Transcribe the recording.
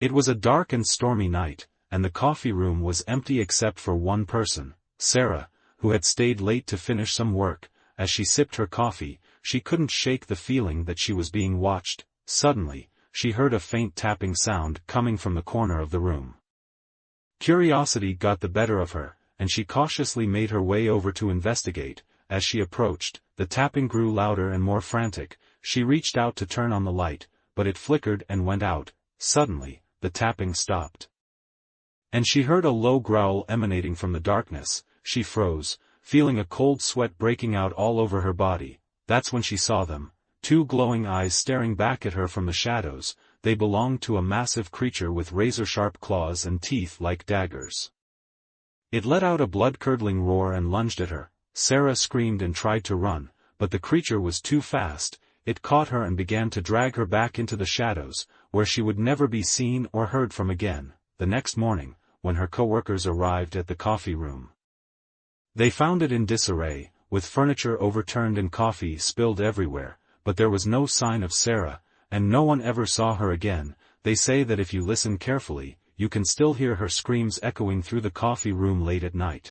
It was a dark and stormy night, and the coffee room was empty except for one person, Sarah, who had stayed late to finish some work. As she sipped her coffee, she couldn't shake the feeling that she was being watched. Suddenly, she heard a faint tapping sound coming from the corner of the room. Curiosity got the better of her, and she cautiously made her way over to investigate. As she approached, the tapping grew louder and more frantic. She reached out to turn on the light, but it flickered and went out. Suddenly, the tapping stopped. And she heard a low growl emanating from the darkness. She froze, feeling a cold sweat breaking out all over her body. That's when she saw them, two glowing eyes staring back at her from the shadows. They belonged to a massive creature with razor-sharp claws and teeth like daggers. It let out a blood-curdling roar and lunged at her. Sarah screamed and tried to run, but the creature was too fast. It caught her and began to drag her back into the shadows, where she would never be seen or heard from again. The next morning, when her co-workers arrived at the coffee room, they found it in disarray, with furniture overturned and coffee spilled everywhere, but there was no sign of Sarah, and no one ever saw her again. They say that if you listen carefully, you can still hear her screams echoing through the coffee room late at night.